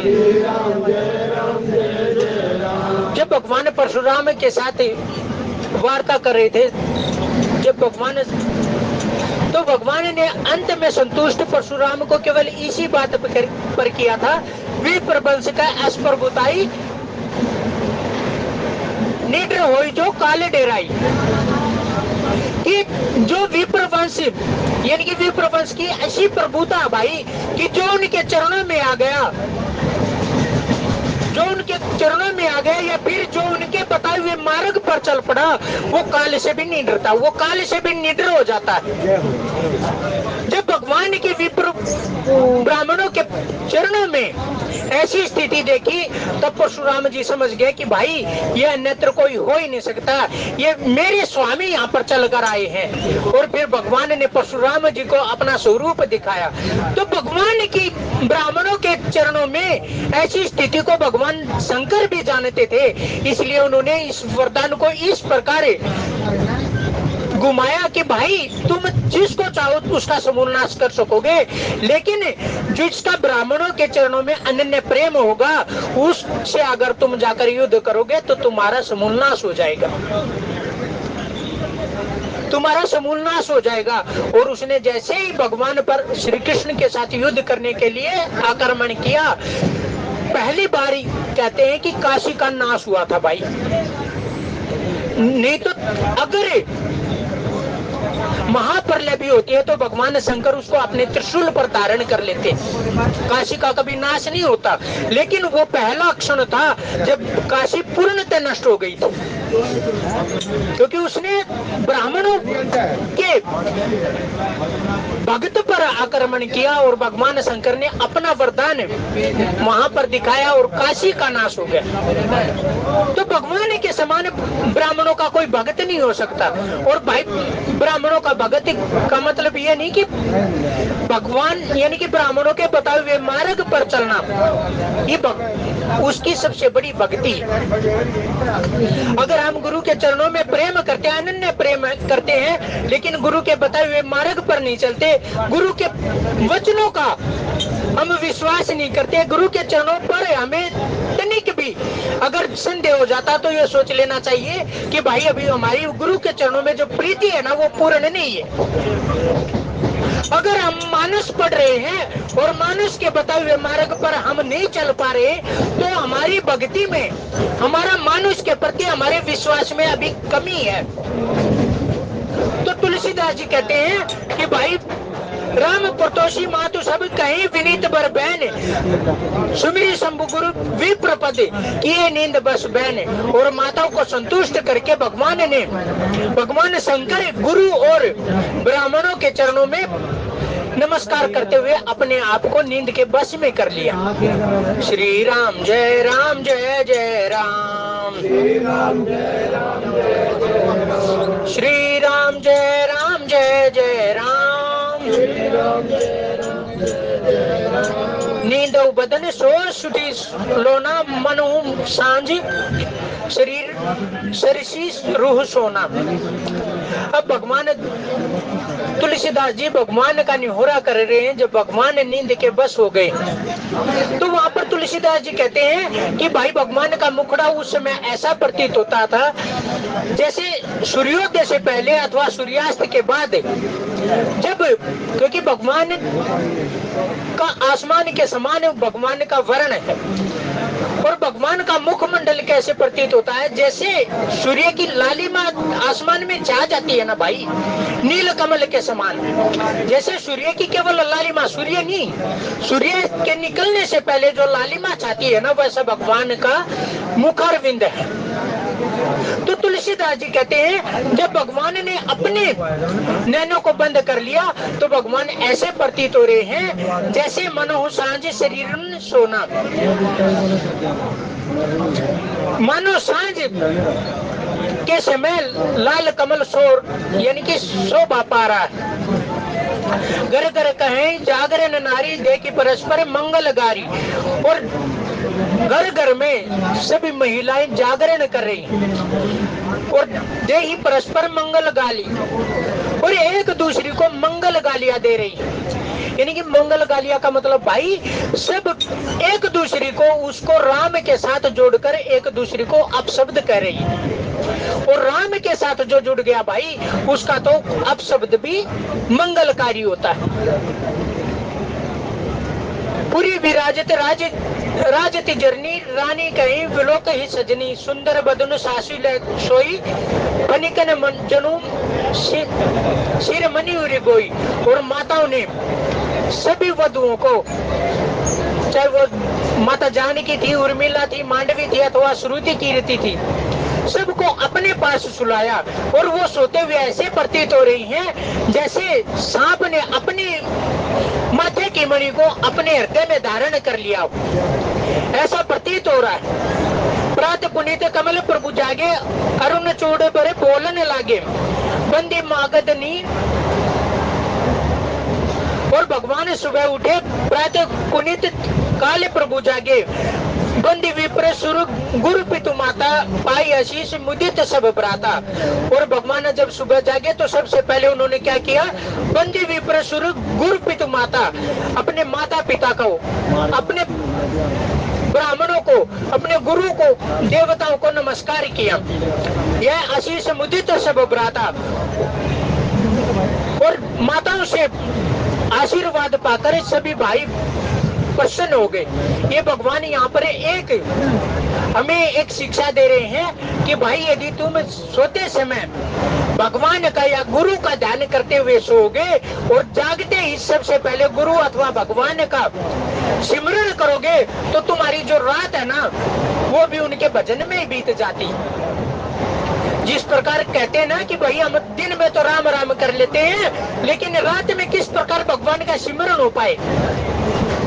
A: जब भगवान परशुराम के साथ वार्ता कर रहे थे, जब भगवान ने अंत में संतुष्ट परशुराम को केवल इसी बात पर किया था, विप्रवंश का स्पर्भुताई निडर होई जो काले डेराई, कि जो विप्रवंश यानी कि विप्रवंश की ऐसी प्रभुता भाई कि जो उनके चरणों में आ गया, जो उनके चरणों में आ गया या फिर जो उनके बताए हुए मार्ग पर चल पड़ा, वो काल से भी नहीं डरता, वो काल से भी निडर हो जाता है। जब भगवान के विप्र ब्राह्मणों के चरणों में ऐसी स्थिति देखी, तब परशुराम जी समझ गए कि भाई ये अन्यत्र कोई हो ही नहीं सकता, ये मेरे स्वामी यहाँ पर चल कर आए हैं। और फिर भगवान ने परशुराम जी को अपना स्वरूप दिखाया। तो भगवान की ब्राह्मणों के चरणों में ऐसी स्थिति को भगवान शंकर भी जानते थे, इसलिए उन्होंने इस वरदान को इस प्रकार घुमाया कि भाई तुम जिसको चाहो उसका समूल नाश कर सकोगे, लेकिन जिसका ब्राह्मणों के चरणों में अनन्य प्रेम होगा उससे अगर तुम जाकर युद्ध करोगे तो तुम्हारा समूल नाश हो जाएगा, तुम्हारा समूल नाश हो जाएगा। और उसने जैसे ही भगवान पर श्री कृष्ण के साथ युद्ध करने के लिए आक्रमण किया, पहली बार कहते हैं कि काशी का नाश हुआ था भाई। नहीं तो अगर महाप्रलय भी होती है तो भगवान शंकर उसको अपने त्रिशूल पर धारण कर लेते, काशी का कभी नाश नहीं होता। लेकिन वो पहला क्षण था जब काशी पूर्णतः नष्ट हो गई थी, क्योंकि उसने ब्राह्मणों के भक्त पर आक्रमण किया और भगवान शंकर ने अपना वरदान वहां पर दिखाया और काशी का नाश हो गया। तो भगवान के समान ब्राह्मणों का कोई भक्त नहीं हो सकता। और भाई ब्राह्मणों का भगत का मतलब ये नहीं कि भगवान यानी कि ब्राह्मणों के बताए हुए मार्ग पर चलना, ये उसकी सबसे बड़ी भक्ति। अगर हम गुरु के चरणों में प्रेम करते हैं, अनन्य प्रेम करते हैं, लेकिन गुरु के बताए हुए मार्ग पर नहीं चलते, गुरु के वचनों का हम विश्वास नहीं करते, गुरु के चरणों पर हमें तनिक भी अगर संदेह हो जाता तो ये सोच लेना चाहिए कि भाई अभी हमारी गुरु के चरणों में जो प्रीति है ना वो पूर्ण नहीं है। अगर हम मानस पढ़ रहे हैं और मानस के बताए हुए मार्ग पर हम नहीं चल पा रहे, तो हमारी भक्ति में, हमारा मानुष के प्रति हमारे विश्वास में अभी कमी है। तो तुलसीदास जी कहते हैं कि भाई राम परतोषी मातु सब कहीं विनीत बर बहन, सुमिरी शंभु गुरु विप्रपद किए नींद बस बहन। और माताओं को संतुष्ट करके भगवान शंकर गुरु और ब्राह्मणों के चरणों में नमस्कार करते हुए अपने आप को नींद के बस में कर लिया। श्री राम जय राम जय जय राम, श्री राम जय राम जय जय राम, श्री राम जय राम जय जय राम, श्री राम जय राम जय जय राम। नींद बदन सो सुटी लोना, मनु सांझ शरीर सरसी रूह सोना। अब भगवान तुलसीदास जी भगवान का निहोरा कर रहे हैं। जब भगवान नींद के बस हो गए तो वहां पर तुलसीदास जी कहते हैं कि भाई भगवान का मुखड़ा उस समय ऐसा प्रतीत होता था जैसे सूर्योदय से पहले अथवा सूर्यास्त के बाद, जब क्योंकि भगवान का आसमान के समान भगवान का वर्ण है और भगवान का मुखमंडल कैसे प्रतीत होता है, जैसे सूर्य की लालिमा आसमान में छा जाती है ना भाई, नील कमल के समान। जैसे सूर्य की केवल लालिमा, सूर्य नहीं, सूर्य के निकलने से पहले जो लालिमा छाती है ना, वैसा भगवान का मुखारविंद है। तो तुलसीदास जी कहते हैं जब भगवान ने अपने नैनों को बंद कर लिया तो भगवान ऐसे प्रतीत हो रहे हैं जैसे मनो सांझ शरीर सोना। मानो सांझ के समय लाल कमल शोर यानी कि शोभा पा रहा है। घर घर कहें जागरण नारी देखी परस्पर मंगल गारी। और घर घर में सभी महिलाएं जागरण कर रही और दे ही परस्पर मंगल गाली और एक दूसरे को मंगल गालियां दे रही। यानी कि मंगल गालिया का मतलब भाई सब एक दूसरे को उसको राम के साथ जोड़कर एक दूसरे को अपशब्द कह रही है। और राम के साथ जो जुड़ गया भाई उसका तो अपशब्द भी मंगलकारी होता है। पूरी विराजत राजती जरनी रानी कहीं विलोक ही सजनी सुंदर बदन सासी सोई फनिकन जनू सिर मनी उरी गोई। और माताओं ने सभी वधुओं को, चाहे वो माता जानकी थी, उर्मिला थी, मांडवी थी अथवा श्रुति कीर्ति थी, सबको अपने पास सुलाया। और वो सोते हुए ऐसे प्रतीत हो रही हैं जैसे सांप ने अपनी माथे की मणि को अपने हृदय में धारण कर लिया, ऐसा प्रतीत हो रहा है। प्रात पुनीत कमल प्रभु जागे अरुण चूड़ पर बोलने लागे बंदी मागदनी। और भगवान सुबह उठे प्रातः पुनीत काले प्रभु जागे बंदी विप्र सुर गुरु पितु माता पाई आशीष मुदित सब भ्राता। और भगवान जब सुबह जागे तो सबसे पहले उन्होंने क्या किया, बंदी विप्र सुर गुरु पितु माता, अपने माता पिता को, अपने ब्राह्मणों को, अपने गुरु को, देवताओं को नमस्कार किया। यह आशीष मुदित सब भ्राता। और माताओं से आशीर्वाद पाकर सभी भाई प्रसन्न हो गए। ये भगवान यहाँ पर एक हमें एक शिक्षा दे रहे हैं कि भाई यदि तुम सोते समय भगवान का या गुरु का ध्यान करते हुए सोओगे और जागते ही सबसे पहले गुरु अथवा भगवान का सिमरन करोगे तो तुम्हारी जो रात है ना वो भी उनके भजन में ही बीत जाती है। जिस प्रकार कहते हैं ना कि भाई हम दिन में तो राम राम कर लेते हैं लेकिन रात में किस प्रकार भगवान का सिमरन हो पाए।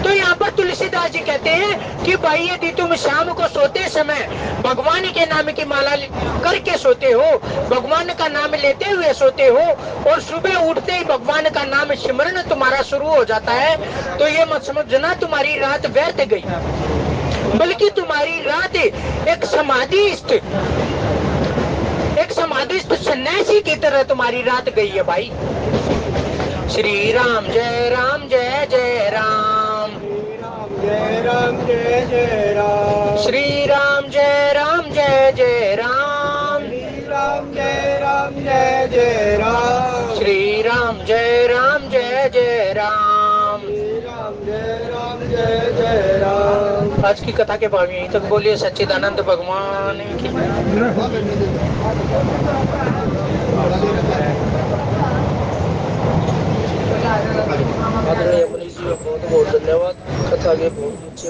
A: तो यहाँ पर तुलसीदास जी कहते हैं कि भाई यदि तुम शाम को सोते समय भगवान के नाम की माला करके सोते हो, भगवान का नाम लेते हुए सोते हो और सुबह उठते ही भगवान का नाम सिमरन तुम्हारा शुरू हो जाता है, तो ये मत समझना तुम्हारी रात व्यर्थ गई, बल्कि तुम्हारी रात एक समाधिस्थ सन्यासी की तरह तुम्हारी रात गई है भाई। श्री राम जय राम जय जय राम,
B: जय राम जय जय राम,
A: श्री राम जय राम जय जय राम,
B: श्री राम जय राम जय जय राम,
A: श्री राम जय राम जय जय राम,
B: श्री राम जय राम जय जय राम।
A: आज की कथा के भाव यहीं तक। बोलिए सच्चिदानंद भगवान की। आदरणीय मनीष जी बहुत बहुत धन्यवाद। कथा के बहुत अच्छे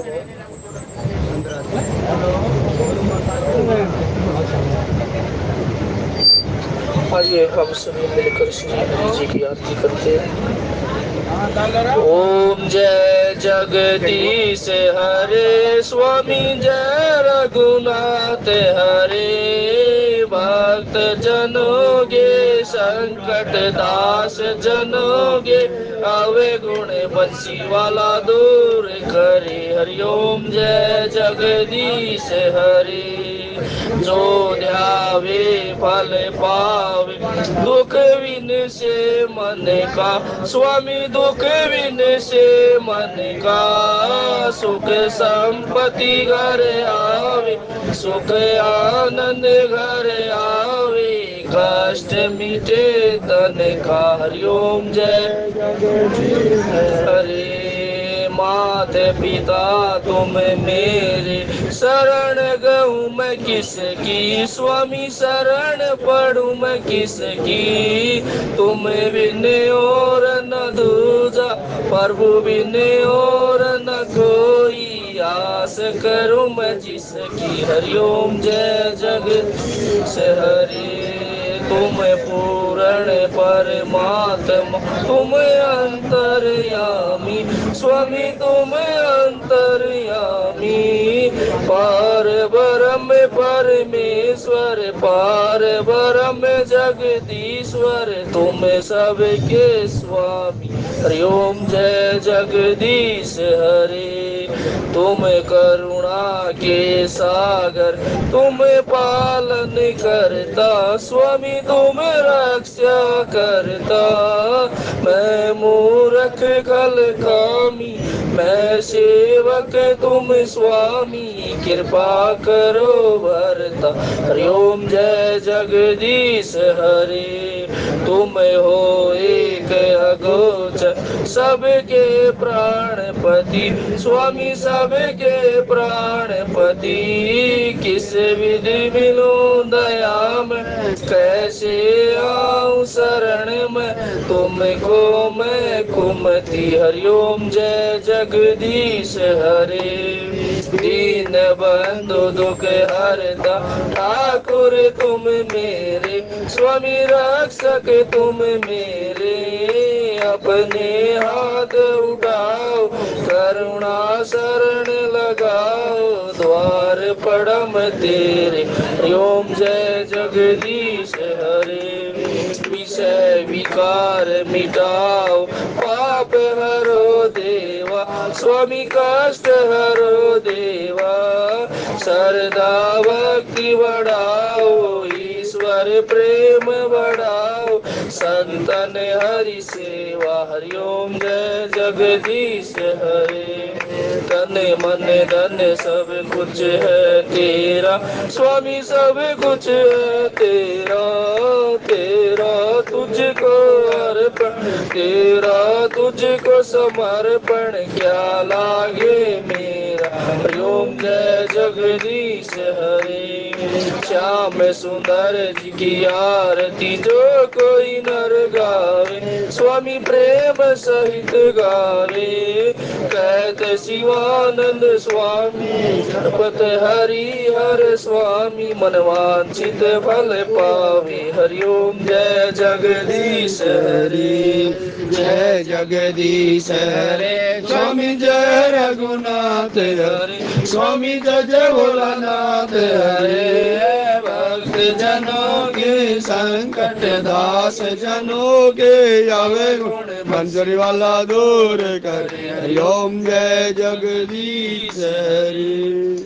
A: आइए हम सभी मिलकर श्री हरि जी की आरती करते हैं। ओम जय जगदीश हरे स्वामी जय रघुनाथ हरे, भक्त जनों गे संकट दास जनों गे, आवे गुण बंसी वाला दूर करे। हरिओम जय जगदीश हरे, जो ध्यावे फल पावे दुख विन से मन का, स्वामी दुख विन से मन का, सुख संपत्ति घर आवे, सुख आनंद घर आवे, कष्ट मिटे तन का। हरिओम जय जगदीश हरे, माते पिता तुम मेरे, शरण गहूँ मैं किसकी, स्वामी शरण पढ़ूं मैं किसकी, तुम बिन और न दूजा, प्रभु बिन और न कोई, आस करूं मैं जिसकी। हरिओम जय जगदीश हरे, तुम पूर्ण परमात्मा तुम अंतर्यामी, स्वामी तुम अंतर्यामी, पार ब्रह्म परमेश
C: ईश्वर पार ब्रह्म जगदीश्वर तुम सबके स्वामी। हरि ओम जय जगदीश हरे। तुम करुणा के सागर तुम पालन करता स्वामी तुम रक्षा करता। मैं मूर्ख कल कामी मैं सेवक तुम स्वामी कृपा करो भरता। हरि ओम जय जगदीश हरे। तुम हो एक अगोचर सबके प्राणपति स्वामी सबके प्राणपति। किस विधि मिलूं दया में कैसे आऊं शरण में तुमको मैं कुमति। हरि ओम जय जगदीश हरे। दीन बंधु दुख हरता ठाकुर तुम मेरे स्वामी रक्षक तुम मेरे। अपने हाथ उठाओ करुणा शरण लगाओ द्वार पड़म तेरे। हरि ओम जय जगदीश हरे। विषय विकार मिटाओ पाप हरो देवा स्वामी कष्ट हरो देवा। श्रद्धा भक्ति बढ़ाओ ईश्वर प्रेम बढ़ाओ संतन हरि सेवा। हरि ओम जय जगदीश हरे। तन मन धन सब कुछ है तेरा स्वामी सब कुछ है तेरा। तेरा तुझको अर्पण तेरा तुझको समर्पण क्या लागे मेरा। हरि ओम जय जगदीश हरे। श्याम सुंदर जी की आरती जो कोई नर गावे स्वामी प्रेम सहित गावे। कहते शिवानंद स्वामी पत हरि हर स्वामी मनवांछित फल पावे। हरि ओम जय जगदीश हरे।
B: जय जगदीश हरे। स्वामी जय रघुनाथ हरे। स्वामी जय जय भोलानाथ हरे। भक्त जनों के संकट दास जनों के आवे गुण मंजूरी वाला दूर करे। हरि ओम जय जगदीश हरे।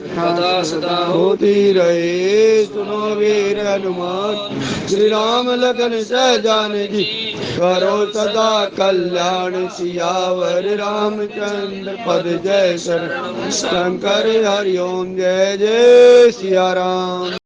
B: सदा सदा होती रहे सुनो वीर हनुमान श्री राम लखन सहजान जी करो सदा कल्याण। सियावर रामचंद्र पद जय शरण शंकर। हरि ओम जय जय सिया राम।